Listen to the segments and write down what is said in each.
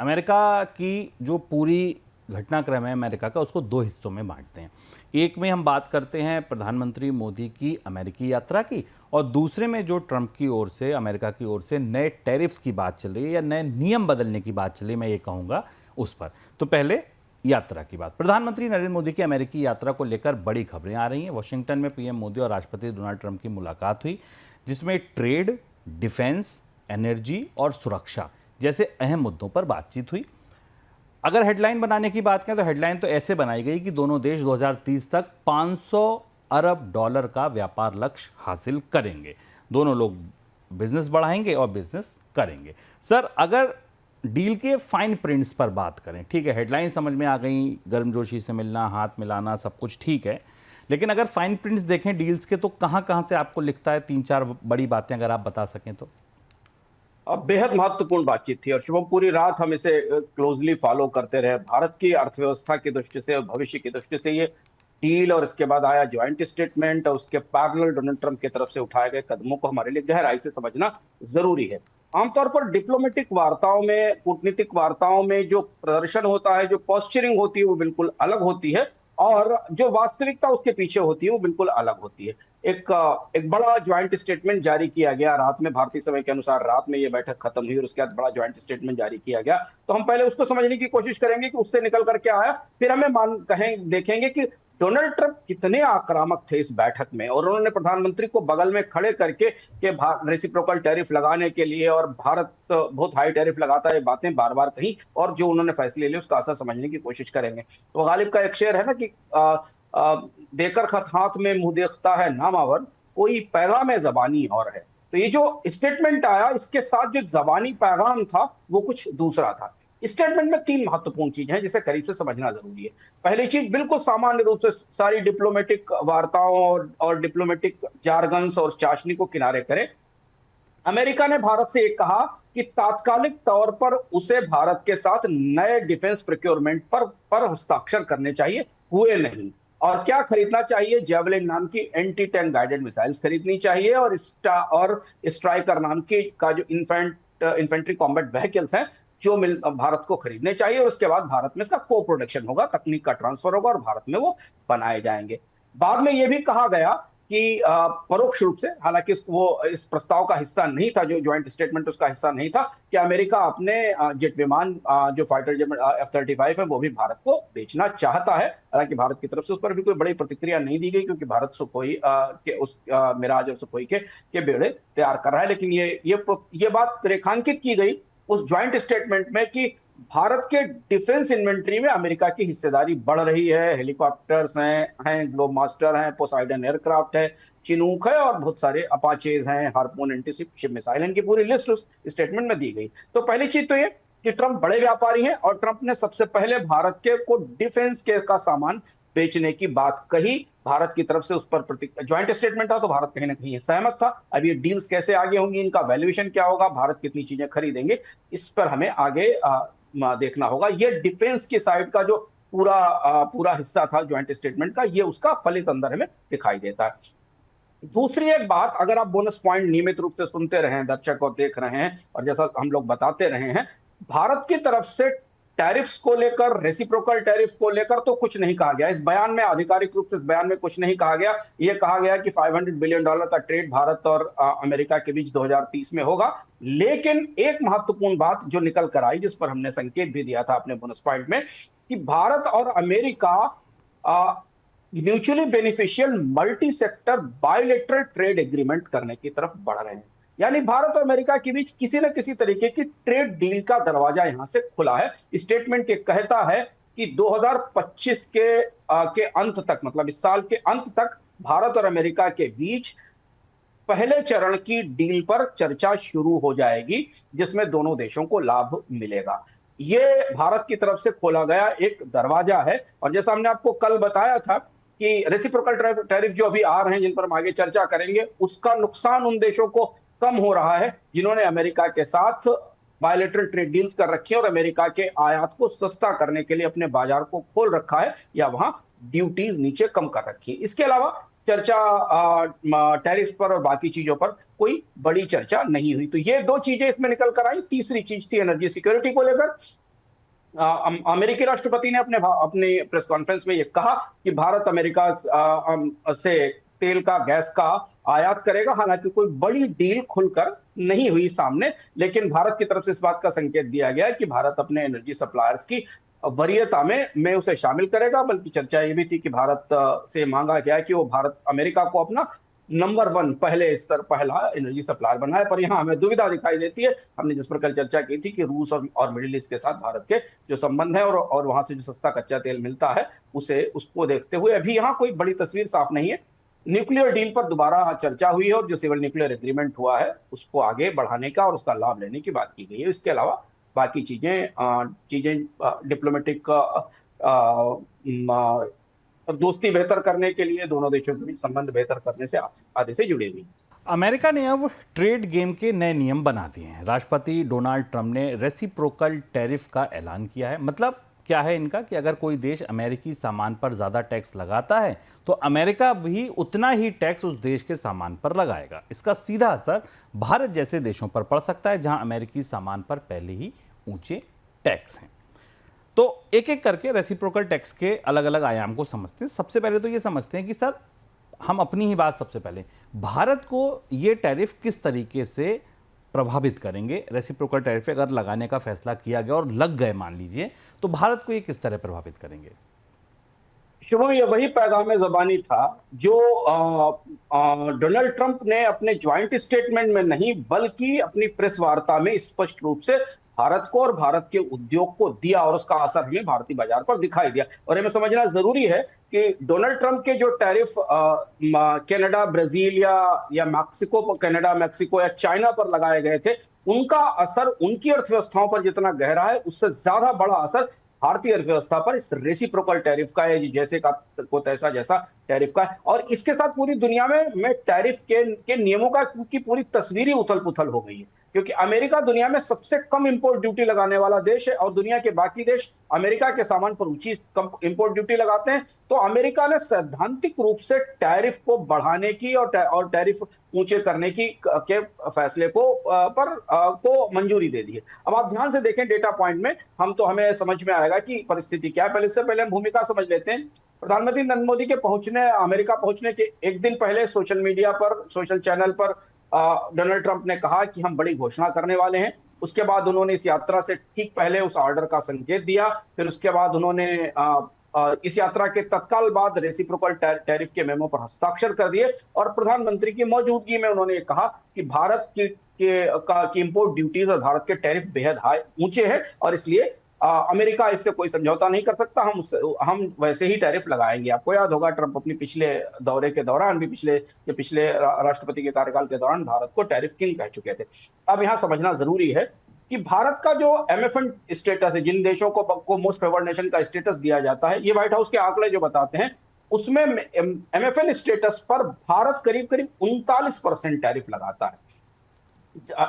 America की जो पूरी घटनाक्रम है अमेरिका का, उसको दो हिस्सों में बांटते हैं। एक में हम बात करते हैं प्रधानमंत्री मोदी की अमेरिकी यात्रा की, और दूसरे में जो ट्रंप की ओर से, अमेरिका की ओर से नए टैरिफ्स की बात चल रही है या नए नियम बदलने की बात चल रही है, मैं ये कहूँगा उस पर। तो पहले यात्रा की बात। प्रधानमंत्री नरेंद्र मोदी की अमेरिकी यात्रा को लेकर बड़ी खबरें आ रही हैं। वॉशिंगटन में पीएम मोदी और राष्ट्रपति डोनाल्ड ट्रंप की मुलाकात हुई, जिसमें ट्रेड, डिफेंस, एनर्जी और सुरक्षा जैसे अहम मुद्दों पर बातचीत हुई। अगर हेडलाइन बनाने की बात करें तो हेडलाइन तो ऐसे बनाई गई कि दोनों देश 2030 तक 500 अरब डॉलर का व्यापार लक्ष्य हासिल करेंगे। दोनों लोग बिजनेस बढ़ाएंगे और बिजनेस करेंगे। सर, अगर डील के फाइन प्रिंट्स पर बात करें, ठीक है, हेडलाइन समझ में आ गई, गर्मजोशी से मिलना, हाथ मिलाना, सब कुछ ठीक है, लेकिन अगर फाइन प्रिंट्स देखें डील्स के तो कहां कहां से आपको लिखता है? तीन चार बड़ी बातें अगर आप बता सकें तो। अब बेहद महत्वपूर्ण बातचीत थी और शुभम पूरी रात हम इसे क्लोजली फॉलो करते रहे। भारत की अर्थव्यवस्था की दृष्टि से और भविष्य की दृष्टि से ये डील और इसके बाद आया ज्वाइंट स्टेटमेंट और उसके पैरेलल डोनाल्ड ट्रंप की तरफ से उठाए गए कदमों को हमारे लिए गहराई से समझना जरूरी है। आमतौर पर डिप्लोमेटिक वार्ताओं में, कूटनीतिक वार्ताओं में जो प्रदर्शन होता है, जो पोस्चरिंग होती है, वो बिल्कुल अलग होती है और जो वास्तविकता उसके पीछे होती है वो बिल्कुल अलग होती है। एक बड़ा ज्वाइंट स्टेटमेंट जारी किया गया रात में, भारतीय समय के अनुसार रात में ये बैठक खत्म हुई और उसके बाद बड़ा ज्वाइंट स्टेटमेंट जारी किया गया। तो हम पहले उसको समझने की कोशिश करेंगे कि उससे निकल कर क्या आया, फिर हमें देखेंगे कि डोनाल्ड ट्रंप कितने आक्रामक थे इस बैठक में और उन्होंने प्रधानमंत्री को बगल में खड़े करके के रेसिप्रोकल टैरिफ लगाने के लिए और भारत बहुत हाई टैरिफ लगाता है, बातें बार बार कही और जो उन्होंने फैसले लिए उसका असर समझने की कोशिश करेंगे। तो गालिब का एक शेर है ना कि आ, देकर खत हाथ में मुंह देखता है नामावर, कोई पैगाम जबानी और है। तो ये जो स्टेटमेंट आया, इसके साथ जो जबानी पैगाम था वो कुछ दूसरा था। स्टेटमेंट में तीन महत्वपूर्ण चीजें हैं जिसे करीब से समझना जरूरी है। पहली चीज, बिल्कुल सामान्य रूप से सारी डिप्लोमेटिक वार्ताओं और डिप्लोमेटिक जार्गन्स और चाशनी को किनारे करें, अमेरिका ने भारत से एक कहा कि तात्कालिक तौर पर उसे भारत के साथ नए डिफेंस प्रोक्योरमेंट पर हस्ताक्षर करने चाहिए, हुए नहीं। और क्या खरीदना चाहिए? जेवलिन नाम की एंटी टैंक गाइडेड मिसाइल्स खरीदनी चाहिए और स्ट्राइकर नाम की का जो इन्फेंट्री कॉम्बैट व्हीकल्स हैं जो मिल भारत को खरीदने चाहिए और उसके बाद भारत में इसका को प्रोडक्शन होगा, तकनीक का ट्रांसफर होगा और भारत में वो बनाए जाएंगे। बाद में यह भी कहा गया कि परोक्ष रूप से, हालांकि वो इस प्रस्ताव का हिस्सा नहीं था, जो ज्वाइंट स्टेटमेंट उसका हिस्सा नहीं था, कि अमेरिका अपने जेट विमान जो फाइटर जेट F-35 है वो भी भारत को बेचना चाहता है। हालांकि भारत की तरफ से उस पर भी कोई बड़ी प्रतिक्रिया नहीं दी गई क्योंकि भारत सुखोई के उस मिराज और सुखोई के बेड़े तैयार कर रहा है। लेकिन ये बात रेखांकित की गई उस ज्वाइंट स्टेटमेंट में कि भारत के डिफेंस इन्वेंट्री में अमेरिका की हिस्सेदारी बढ़ रही है। हेलीकॉप्टर्स हैं ग्लोब मास्टर हैं, पोसाइडन एयरक्राफ्ट है, चिनूक है और बहुत सारे अपाचेज हैं, हार्पून एंटीशिप मिसाइल, इनकी पूरी लिस्ट उस स्टेटमेंट में दी गई। तो पहली चीज तो ये कि ट्रंप बड़े व्यापारी हैं और ट्रंप ने सबसे पहले भारत के को डिफेंस के का सामान बेचने की बात कही। भारत की तरफ से उस पर ज्वाइंट स्टेटमेंट था तो भारत कहीं ना कहीं सहमत था। अब ये डील्स कैसे आगे होंगी, इनका वैल्यूएशन क्या होगा, भारत कितनी चीजें खरीदेंगे, इस पर हमें आगे देखना होगा। ये डिफेंस की साइड का जो पूरा हिस्सा था ज्वाइंट स्टेटमेंट का, ये उसका फलित अंदर हमें दिखाई देता है। दूसरी एक बात, अगर आप बोनस पॉइंट नियमित रूप से सुनते रहे हैं दर्शक और देख रहे हैं और जैसा हम लोग बताते रहे हैं, भारत की तरफ से टैरिफ्स को लेकर, रेसिप्रोकल टैरिफ को लेकर तो कुछ नहीं कहा गया इस बयान में। आधिकारिक रूप से इस बयान में कुछ नहीं कहा गया। यह कहा गया कि $500 बिलियन का ट्रेड भारत और अमेरिका के बीच 2030 में होगा। लेकिन एक महत्वपूर्ण बात जो निकल कर आई, जिस पर हमने संकेत भी दिया था अपने बोनस पॉइंट में, कि भारत और America mutually beneficial multi sector bilateral trade agreement करने की तरफ बढ़ रहे हैं। यानी भारत और अमेरिका के बीच किसी न किसी तरीके की ट्रेड डील का दरवाजा यहां से खुला है। स्टेटमेंट ये कहता है कि 2025 के अंत तक, मतलब इस साल के अंत तक, भारत और अमेरिका के बीच पहले चरण की डील पर चर्चा शुरू हो जाएगी जिसमें दोनों देशों को लाभ मिलेगा। ये भारत की तरफ से खोला गया एक दरवाजा है। और जैसा हमने आपको कल बताया था कि रेसिप्रोकल टैरिफ जो अभी आ रहे हैं, जिन पर हम आगे चर्चा करेंगे, उसका नुकसान उन देशों को कम हो रहा है जिन्होंने अमेरिका के साथ बायलैटरल ट्रेड डील्स कर रखी है और अमेरिका के आयात को सस्ता करने के लिए अपने बाजार को खोल रखा है या वहां ड्यूटीज नीचे कम कर रखी है। इसके अलावा चर्चा टैरिफ पर और बाकी चीजों पर कोई बड़ी चर्चा नहीं हुई। तो ये दो चीजें इसमें निकल कर आई। तीसरी चीज थी एनर्जी सिक्योरिटी को लेकर। अमेरिकी राष्ट्रपति ने अपने प्रेस कॉन्फ्रेंस में ये कहा कि भारत अमेरिका से तेल का, गैस का आयात करेगा। हालांकि कोई बड़ी डील खुलकर नहीं हुई सामने, लेकिन भारत की तरफ से इस बात का संकेत दिया गया है कि भारत अपने एनर्जी सप्लायर्स की वरीयता में उसे शामिल करेगा। बल्कि चर्चा ये भी थी कि भारत से मांगा गया है कि वो भारत अमेरिका को अपना नंबर 1 पहला एनर्जी सप्लायर बनाए। पर यहाँ हमें दुविधा दिखाई देती है, हमने जिस पर कल चर्चा की थी कि रूस और मिडिल ईस्ट के साथ भारत के जो संबंध है और वहां से जो सस्ता कच्चा तेल मिलता है उसको देखते हुए अभी यहाँ कोई बड़ी तस्वीर साफ नहीं है। न्यूक्लियर डील पर दोबारा चर्चा हुई है और जो सिविल न्यूक्लियर एग्रीमेंट हुआ है उसको आगे बढ़ाने का और उसका लाभ लेने की बात की गई है। इसके अलावा बाकी चीजें डिप्लोमेटिक दोस्ती बेहतर करने के लिए, दोनों देशों के बीच संबंध बेहतर करने से आदि से जुड़ी हुई। अमेरिका ने अब ट्रेड गेम के नए नियम बना दिए हैं। राष्ट्रपति डोनाल्ड ट्रंप ने रेसिप्रोकल टैरिफ का ऐलान किया है। मतलब क्या है इनका कि अगर कोई देश अमेरिकी सामान पर ज़्यादा टैक्स लगाता है तो अमेरिका भी उतना ही टैक्स उस देश के सामान पर लगाएगा। इसका सीधा असर भारत जैसे देशों पर पड़ सकता है जहां अमेरिकी सामान पर पहले ही ऊंचे टैक्स हैं। तो एक एक करके रेसिप्रोकल टैक्स के अलग अलग आयाम को समझते हैं। सबसे पहले तो ये समझते हैं कि सर, हम अपनी ही बात सबसे पहले, भारत को ये टैरिफ किस तरीके से प्रभावित करेंगे। रेसिप्रोकल टैरिफ अगर लगाने का फैसला किया गया और लग गए मान लीजिए, तो भारत को ये किस तरह प्रभावित करेंगे? शुभम, ये वही पैगाम ज़बानी था जो डोनाल्ड ट्रंप ने अपने ज्वाइंट स्टेटमेंट में नहीं बल्कि अपनी प्रेस वार्ता में स्पष्ट रूप से भारत को और भारत के उद्योग को दिया, और उसका असर हमें भारतीय बाजार पर दिखाई दिया। और हमें समझना जरूरी है कि डोनाल्ड ट्रंप के जो टैरिफ कनाडा, ब्राजील या मैक्सिको, कनाडा, मैक्सिको या चाइना पर लगाए गए थे, उनका असर उनकी अर्थव्यवस्थाओं पर जितना गहरा है उससे ज्यादा बड़ा असर भारतीय अर्थव्यवस्था पर इस रेसिप्रोकल टैरिफ का है, जैसे का को तैसा जैसा टैरिफ का है। और इसके साथ पूरी दुनिया में टैरिफ के नियमों की पूरी तस्वीर उथल पुथल हो गई है, क्योंकि अमेरिका दुनिया में सबसे कम इंपोर्ट ड्यूटी लगाने वाला देश है और दुनिया के बाकी देश अमेरिका के सामान पर ऊंची कम इंपोर्ट ड्यूटी लगाते हैं। तो अमेरिका ने सैद्धांतिक रूप से टैरिफ को बढ़ाने की और टैरिफ ऊंचे करने की के फैसले को मंजूरी दे दी है। अब आप ध्यान से देखें डेटा पॉइंट में, हमें समझ में आएगा कि परिस्थिति क्या है। पहले इससे पहले हम भूमिका समझ लेते हैं। प्रधानमंत्री नरेंद्र मोदी के अमेरिका पहुंचने के एक दिन पहले सोशल मीडिया पर, सोशल चैनल पर डोनाल्ड ट्रंप ने कहा कि हम बड़ी घोषणा करने वाले हैं। उसके बाद उन्होंने इस यात्रा से ठीक पहले उस ऑर्डर का संकेत दिया। फिर उसके बाद उन्होंने इस यात्रा के तत्काल बाद रेसिप्रोकल टैरिफ के मेमो पर हस्ताक्षर कर दिए और प्रधानमंत्री की मौजूदगी में उन्होंने कहा कि भारत की इंपोर्ट ड्यूटीज और भारत के टैरिफ बेहद ऊंचे हैं और इसलिए अमेरिका इससे कोई समझौता नहीं कर सकता। हम वैसे ही टैरिफ लगाएंगे। आपको याद होगा ट्रंप अपनी पिछले दौरे के दौरान भी, पिछले राष्ट्रपति के कार्यकाल के दौरान भारत को टैरिफ किंग कह चुके थे। अब यहाँ समझना जरूरी है कि भारत का जो MFN स्टेटस है, जिन देशों को मोस्ट फेवर्ड नेशन का स्टेटस दिया जाता है, ये व्हाइट हाउस के आंकड़े जो बताते हैं उसमें MFN स्टेटस पर भारत करीब करीब 39% टैरिफ लगाता है,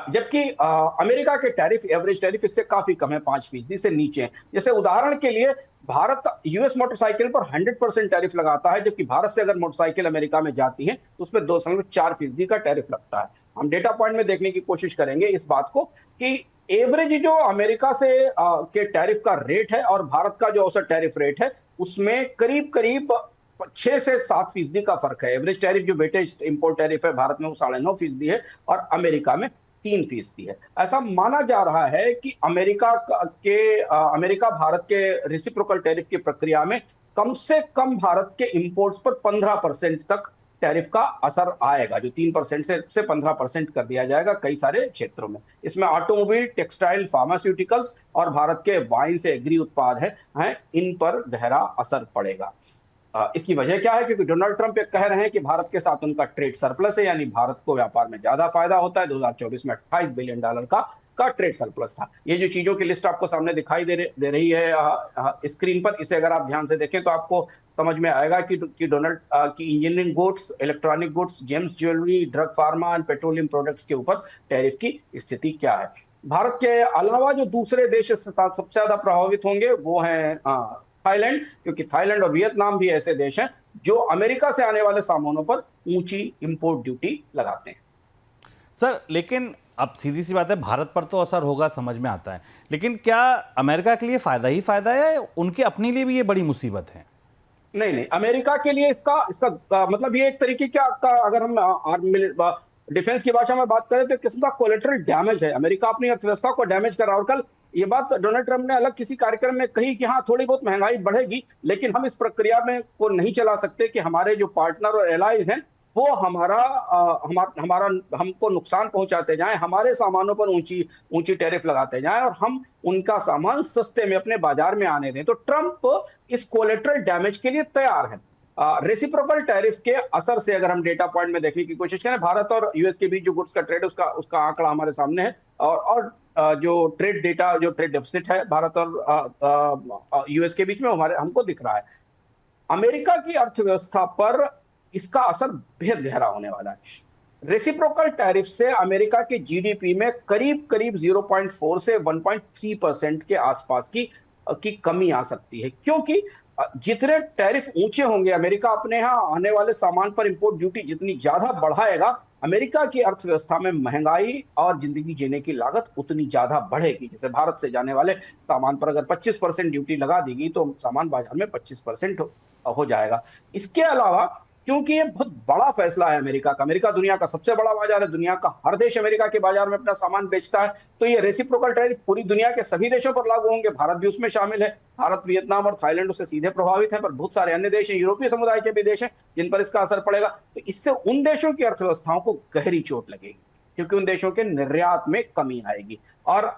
जबकि अमेरिका के टैरिफ, एवरेज टैरिफ इससे काफी कम है, 5% से नीचे है। जैसे उदाहरण के लिए भारत यूएस मोटरसाइकिल पर 100% टैरिफ लगाता है, जबकि भारत से अगर मोटरसाइकिल अमेरिका में जाती है तो उसमें 2.4% का टैरिफ लगता है। हम डेटा पॉइंट में देखने की कोशिश करेंगे इस बात को कि एवरेज जो अमेरिका से के टैरिफ का रेट है और भारत का जो औसत टैरिफ रेट है उसमें करीब करीब 6 से 7% का फर्क है। एवरेज टैरिफ जो वेटेज इंपोर्ट टैरिफ है भारत में वो 9.5% है और अमेरिका में 3% है। ऐसा माना जा रहा है कि अमेरिका भारत के रेसिप्रोकल टैरिफ की प्रक्रिया में कम से कम भारत के इंपोर्ट्स पर 15% तक टैरिफ का असर आएगा, जो 3% से 15% कर दिया जाएगा कई सारे क्षेत्रों में। इसमें ऑटोमोबाइल, टेक्सटाइल, फार्मास्यूटिकल्स और भारत के वाइन से एग्री उत्पाद हैं, इन पर गहरा असर पड़ेगा। इसकी वजह क्या है? क्योंकि डोनाल्ड ट्रंप ये कह रहे हैं कि भारत के साथ उनका ट्रेड सरप्लस है, यानी भारत को व्यापार में ज्यादा फायदा होता है। 2024 में $28 बिलियन का ट्रेड सरप्लस था। ये जो चीजों की लिस्ट आपको सामने दिखाई दे रही है स्क्रीन पर, इसे अगर आप ध्यान से देखें तो आपको समझ में आएगा कि डोनाल्ड की engineering goods, electronic goods, James jewellery, drug, pharma and petroleum products के ऊपर टैरिफ की स्थिति क्या है। भारत के अलावा जो दूसरे देश इसके साथ सबसे ज्यादा प्रभावित होंगे वो है थाईलैंड, क्योंकि थाईलैंड और वियतनाम भी ऐसे देश हैं जो अमेरिका से आने वाले सामानों पर ऊंची इंपोर्ट ड्यूटी लगाते हैं। सर, लेकिन अब सीधी सी बात है, भारत पर तो असर होगा, समझ में आता है, लेकिन क्या अमेरिका के लिए फायदा ही फायदा है या उनके अपने लिए भी ये बड़ी मुसीबत है? नहीं नहीं, अमेरिका के लिए इसका इसका मतलब ये एक तरीके का अगर हम डिफेंस की भाषा में बात करें तो एक किस्म का कोलेटरल डैमेज है। अमेरिका अपनी अर्थव्यवस्था को डैमेज कर रहा है। और कल ये बात डोनाल्ड ट्रंप ने अलग किसी कार्यक्रम में कही कि हाँ, थोड़ी बहुत महंगाई बढ़ेगी, लेकिन हम इस प्रक्रिया में को नहीं चला सकते कि हमारे जो पार्टनर और एलाइज हैं वो हमारा हमको नुकसान पहुंचाते जाएं, हमारे सामानों पर ऊंची ऊंची टैरिफ लगाते जाएं और हम उनका सामान सस्ते में अपने बाजार में आने दें। तो ट्रंप इस कोलेटरल डैमेज के लिए तैयार है। रेसिप्रोकल टैरिफ के असर से अगर हम डेटा पॉइंट में देखने की कोशिश करें, भारत और यूएस के बीच जो गुड्स का ट्रेड उसका उसका आंकड़ा हमारे सामने है। और जो ट्रेड डेटा, जो ट्रेड डेफिसिट है भारत और यूएस के बीच में हमारे हमको दिख रहा है। अमेरिका की अर्थव्यवस्था पर इसका असर बेहद गहरा होने वाला है। रेसिप्रोकल टैरिफ से अमेरिका के जीडीपी में करीब करीब 0.4 से 1.3% के आसपास की कमी आ सकती है, क्योंकि जितने टैरिफ ऊंचे होंगे, अमेरिका अपने यहां आने वाले सामान पर इंपोर्ट ड्यूटी जितनी ज्यादा बढ़ाएगा, अमेरिका की अर्थव्यवस्था में महंगाई और जिंदगी जीने की लागत उतनी ज्यादा बढ़ेगी। जैसे भारत से जाने वाले सामान पर अगर 25% ड्यूटी लगा देगी तो सामान बाजार में 25% हो जाएगा। इसके अलावा क्योंकि ये बहुत बड़ा फैसला है अमेरिका का, अमेरिका दुनिया का सबसे बड़ा बाजार है, दुनिया का हर देश अमेरिका के बाजार में अपना सामान बेचता है, तो ये रेसिप्रोकल टैरिफ पूरी दुनिया के सभी देशों पर लागू होंगे, भारत भी उसमें शामिल है। भारत, वियतनाम और थाईलैंड उससे सीधे प्रभावित है, पर बहुत सारे अन्य देश हैं, यूरोपीय समुदाय के भी देश हैं जिन पर इसका असर पड़ेगा। तो इससे उन देशों की अर्थव्यवस्थाओं को गहरी चोट लगेगी, क्योंकि उन देशों के निर्यात में कमी आएगी। और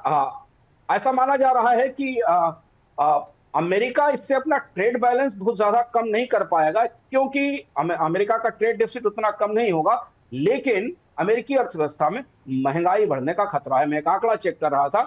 ऐसा माना जा रहा है कि अमेरिका इससे अपना ट्रेड बैलेंस बहुत ज्यादा कम नहीं कर पाएगा, क्योंकि अमेरिका का ट्रेड डेफिसिट उतना कम नहीं होगा, लेकिन अमेरिकी अर्थव्यवस्था में महंगाई बढ़ने का खतरा है। मैं एक आंकड़ा चेक कर रहा था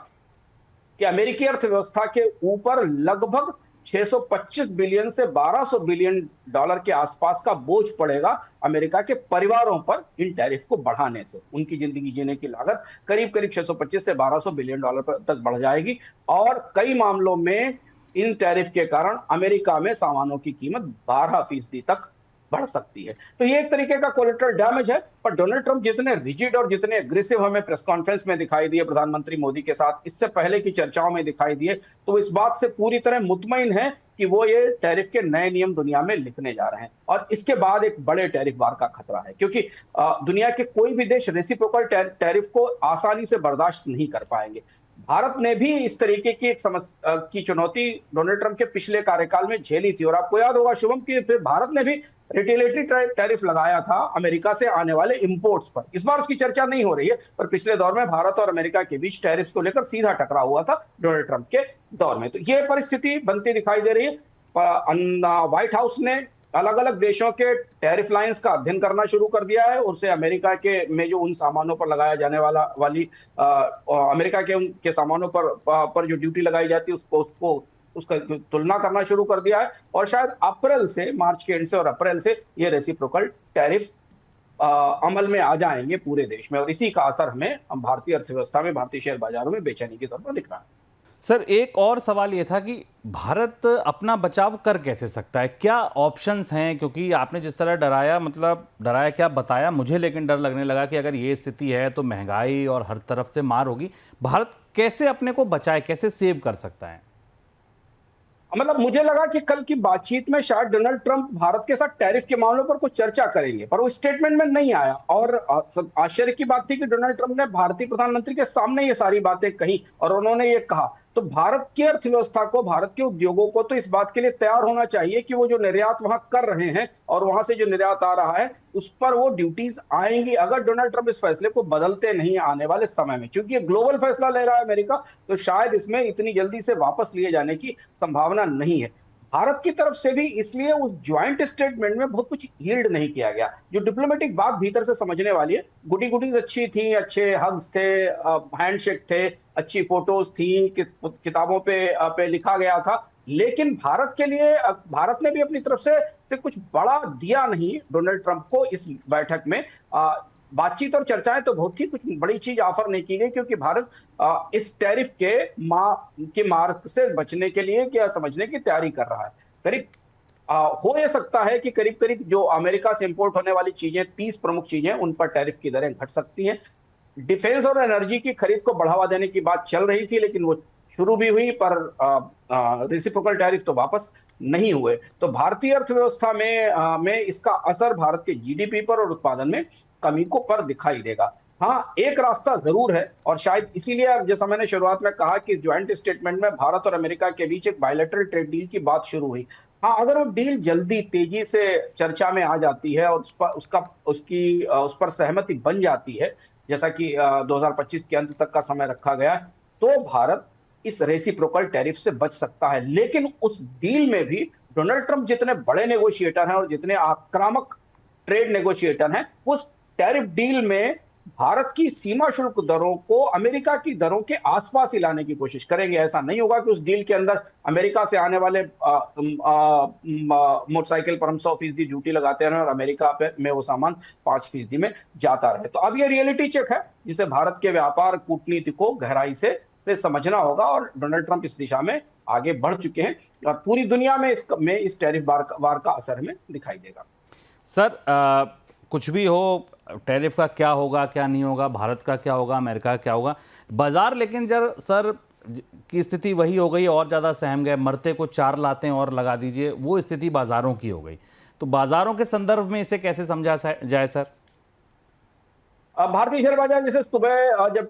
कि अमेरिकी अर्थव्यवस्था के ऊपर लगभग 625 बिलियन से 1200 बिलियन डॉलर के आसपास का बोझ पड़ेगा अमेरिका के परिवारों पर इन टैरिफ को बढ़ाने से। उनकी जिंदगी जीने की लागत करीब करीब 625 से 1200 बिलियन डॉलर तक बढ़ जाएगी, और कई मामलों में इन टैरिफ के कारण अमेरिका में सामानों की कीमत 12% तक बढ़ सकती है। तो ये एक तरीके का कोलेटरल डैमेज है। पर डोनाल्ड ट्रंप जितने रिजिड और जितने एग्रेसिव हमें प्रेस कॉन्फ्रेंस में दिखाई दिए प्रधानमंत्री मोदी के साथ, इससे पहले की चर्चाओं में दिखाई दिए, तो इस बात से पूरी तरह मुतमईन है कि वो ये टैरिफ के नए नियम दुनिया में लिखने जा रहे हैं। और इसके बाद एक बड़े टैरिफ वार का खतरा है, क्योंकि दुनिया के कोई भी देश रेसिप्रोकल टैरिफ को आसानी से बर्दाश्त नहीं कर पाएंगे। भारत ने भी इस तरीके की एक समस्या की चुनौती डोनाल्ड ट्रंप के पिछले कार्यकाल में झेली थी, और आपको याद होगा शुभम कि फिर भारत ने भी रिटेलिटरी टैरिफ लगाया था अमेरिका से आने वाले इंपोर्ट्स पर। इस बार उसकी चर्चा नहीं हो रही है, पर पिछले दौर में भारत और अमेरिका के बीच टैरिफ को लेकर सीधा टकराव हुआ था डोनाल्ड ट्रंप के दौर में। तो ये परिस्थिति बनती दिखाई दे रही है। व्हाइट हाउस ने अलग अलग देशों के टैरिफ लाइंस का अध्ययन करना शुरू कर दिया है, उससे अमेरिका के में जो उन सामानों पर लगाया जाने वाली अमेरिका के उनके सामानों पर जो ड्यूटी लगाई जाती है उसका तुलना करना शुरू कर दिया है। और शायद अप्रैल से, मार्च के एंड से और अप्रैल से ये रेसिप्रोकल टैरिफ अमल में आ जाएंगे पूरे देश में, और इसी का असर हमें भारतीय अर्थव्यवस्था में, भारतीय शेयर बाजारों में बेचैनी के तौर पर दिख रहा है। सर, एक और सवाल ये था कि भारत अपना बचाव कर कैसे सकता है, क्या ऑप्शंस हैं? क्योंकि आपने जिस तरह डराया, मतलब डराया क्या बताया मुझे, लेकिन डर लगने लगा कि अगर ये स्थिति है तो महंगाई और हर तरफ से मार होगी। भारत कैसे अपने को बचाए, कैसे सेव कर सकता है? मतलब मुझे लगा कि कल की बातचीत में शायद डोनाल्ड ट्रंप भारत के साथ टैरिफ के मामलों पर कुछ चर्चा करेंगे, पर वो स्टेटमेंट में नहीं आया। और आश्चर्य की बात थी कि डोनाल्ड ट्रंप ने भारतीय प्रधानमंत्री के सामने ये सारी बातें कही, और उन्होंने ये कहा। तो भारत की अर्थव्यवस्था को, भारत के उद्योगों को तो इस बात के लिए तैयार होना चाहिए कि वो जो निर्यात वहां कर रहे हैं और वहां से जो निर्यात आ रहा है उस पर वो ड्यूटीज आएंगी, अगर डोनाल्ड ट्रंप इस फैसले को बदलते नहीं आने वाले समय में। क्योंकि ये ग्लोबल फैसला ले रहा है अमेरिका, तो शायद इसमें इतनी जल्दी से वापस लिए जाने की संभावना नहीं है। भारत की तरफ से भी इसलिए उस ज्वाइंट स्टेटमेंट में बहुत कुछ यील्ड नहीं किया गया। जो डिप्लोमेटिक बात भीतर से समझने वाली है, गुडी गुडीज अच्छी थी, अच्छे हग्स थे, हैंडशेक थे, अच्छी फोटोज थी, किताबों पे लिखा गया था, लेकिन भारत के लिए भारत ने भी अपनी तरफ से कुछ बड़ा दिया नहीं डोनाल्ड ट्रंप को इस बैठक में। बातचीत और चर्चाएं तो बहुत थी, कुछ बड़ी चीज ऑफर नहीं की गई, क्योंकि भारत इस टैरिफ के मार्ग से बचने के लिए क्या समझने की तैयारी कर रहा है। करीब हो यह सकता है कि करीब करीब जो अमेरिका से इंपोर्ट होने वाली चीजें, 30 प्रमुख चीजें, उन पर टैरिफ की दरें घट सकती हैं। डिफेंस और एनर्जी की खरीद को बढ़ावा देने की बात चल रही थी, लेकिन वो शुरू भी हुई, पर रेसिप्रोकल टैरिफ तो वापस नहीं हुए। तो भारतीय अर्थव्यवस्था में इसका असर भारत के जीडीपी पर और उत्पादन में कमी को पर दिखाई देगा। हाँ, एक रास्ता जरूर है, और शायद इसीलिए अब जैसा मैंने शुरुआत में कहा कि ज्वाइंट स्टेटमेंट में भारत और अमेरिका के बीच एक बायलैटरल ट्रेड डील की बात शुरू हुई। हाँ, अगर वो डील जल्दी तेजी से चर्चा में आ जाती है और उस पर सहमति बन जाती है, जैसा कि 2025 के अंत तक का समय रखा गया है, तो भारत इस रेसिप्रोकल टैरिफ से बच सकता है। लेकिन उस डील में भी डोनाल्ड ट्रंप जितने बड़े नेगोशिएटर हैं और जितने आक्रामक ट्रेड नेगोशिएटर हैं, उस टैरिफ डील में भारत की सीमा शुल्क दरों को अमेरिका की दरों के आसपास ही लाने की कोशिश करेंगे। ऐसा नहीं होगा कि उस डील के अंदर अमेरिका से आने वाले मोटरसाइकिल पर हम 100% ड्यूटी लगाते रहे और अमेरिका पे में वो सामान 5% में जाता रहे। तो अब ये रियलिटी चेक है जिसे भारत के व्यापार कूटनीति को गहराई से समझना होगा, और डोनाल्ड ट्रंप इस दिशा में आगे बढ़ चुके हैं और पूरी दुनिया में इस टैरिफ वार का असर हमें दिखाई देगा। सर कुछ भी हो, टैरिफ का क्या होगा क्या नहीं होगा, भारत का क्या होगा, अमेरिका का क्या होगा, बाजार लेकिन सर की स्थिति वही हो गई, और ज़्यादा सहम गए, मरते को 4 लाते हैं और लगा दीजिए, वो स्थिति बाजारों की हो गई। तो बाजारों के संदर्भ में इसे कैसे समझा जाए सर? भारतीय शेयर बाजार जैसे सुबह जब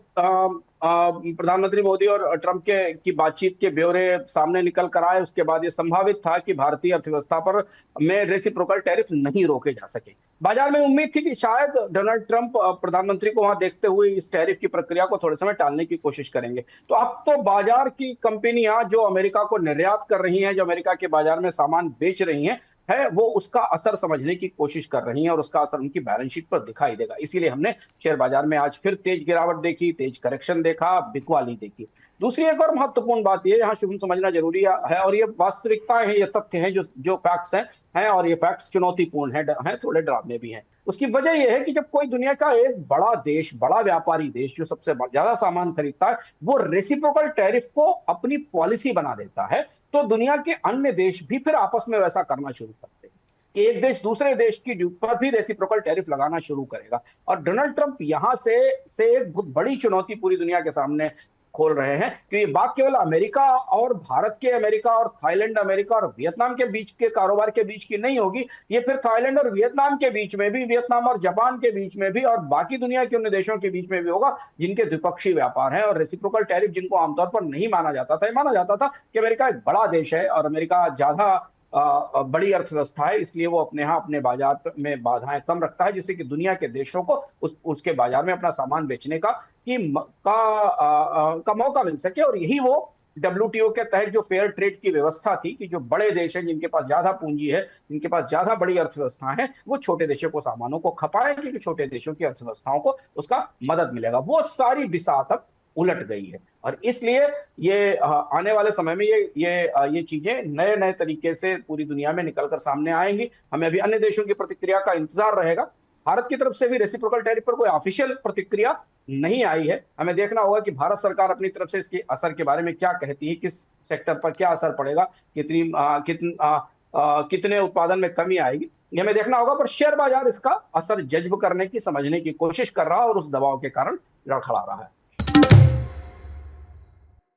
प्रधानमंत्री मोदी और ट्रंप की बातचीत के ब्यौरे सामने निकल कर आए, उसके बाद ये संभावित था कि भारतीय अर्थव्यवस्था पर में रेसिप्रोकल टैरिफ नहीं रोके जा सके। बाजार में उम्मीद थी कि शायद डोनाल्ड ट्रंप प्रधानमंत्री को वहां देखते हुए इस टैरिफ की प्रक्रिया को थोड़े समय टालने की कोशिश करेंगे। तो अब तो बाजार की कंपनियां जो अमेरिका को निर्यात कर रही हैं, जो अमेरिका के बाजार में सामान बेच रही हैं, वो उसका असर समझने की कोशिश कर रही हैं, और उसका असर उनकी बैलेंस शीट पर दिखाई देगा। इसीलिए हमने शेयर बाजार में आज फिर तेज गिरावट देखी, तेज करेक्शन देखा, बिकवाली देखी। दूसरी एक और महत्वपूर्ण बात ये यहाँ शुभ समझना जरूरी है, और ये वास्तविकताएं हैं, ये तथ्य हैं, जो फैक्ट्स हैं, और ये फैक्ट्स चुनौतीपूर्ण हैं, थोड़े डरावने भी हैं। उसकी वजह यह है कि जब कोई दुनिया का एक बड़ा देश, बड़ा व्यापारी देश जो सबसे ज्यादा सामान खरीदता है, वो रेसिप्रोकल टैरिफ को अपनी पॉलिसी बना देता है, तो दुनिया के अन्य देश भी फिर आपस में वैसा करना शुरू करते हैं कि एक देश दूसरे देश की ड्यूटी पर भी रेसिप्रोकल टैरिफ लगाना शुरू करेगा। और डोनाल्ड ट्रंप यहां से एक बहुत बड़ी चुनौती पूरी दुनिया के सामने खोल रहे हैं कि ये बात केवल अमेरिका और भारत के अमेरिका और थाईलैंड अमेरिका और वियतनाम के बीच के कारोबार के बीच की नहीं होगी, ये फिर थाईलैंड और वियतनाम के बीच में भी, वियतनाम और जापान के बीच में भी, और बाकी दुनिया के अन्य देशों के बीच में भी होगा जिनके द्विपक्षीय व्यापार है। और रेसिप्रोकल टैरिफ जिनको आमतौर पर नहीं माना जाता था, माना जाता था कि अमेरिका एक बड़ा देश है और अमेरिका ज्यादा बड़ी अर्थव्यवस्था है, इसलिए वो अपने यहाँ अपने बाजार में बाधाएं कम रखता है, जिससे कि दुनिया के देशों को उसके बाजार में अपना सामान बेचने का मौका मिल सके। और यही वो डब्ल्यूटीओ के तहत जो फेयर ट्रेड की व्यवस्था थी कि जो बड़े देश हैं, जिनके पास ज्यादा पूंजी है, जिनके पास ज्यादा बड़ी अर्थव्यवस्था है, वो छोटे देशों को सामानों को खपाए, क्योंकि छोटे देशों की अर्थव्यवस्थाओं को उसका मदद मिलेगा। वो सारी दिशा तक उलट गई है, और इसलिए ये आने वाले समय में ये चीजें नए नए तरीके से पूरी दुनिया में निकलकर सामने आएंगी। हमें अभी अन्य देशों की प्रतिक्रिया का इंतजार रहेगा। भारत की तरफ से भी रेसिप्रोकल टैरिफ पर कोई ऑफिशियल प्रतिक्रिया नहीं आई है। हमें देखना होगा कि भारत सरकार अपनी तरफ से इसके असर के बारे में क्या कहती है, किस सेक्टर पर क्या असर पड़ेगा, कितने उत्पादन में कमी आएगी, ये हमें देखना होगा। पर शेयर बाजार इसका असर जज्ब करने की, समझने की कोशिश कर रहा है, और उस दबाव के कारण लड़खड़ा रहा है।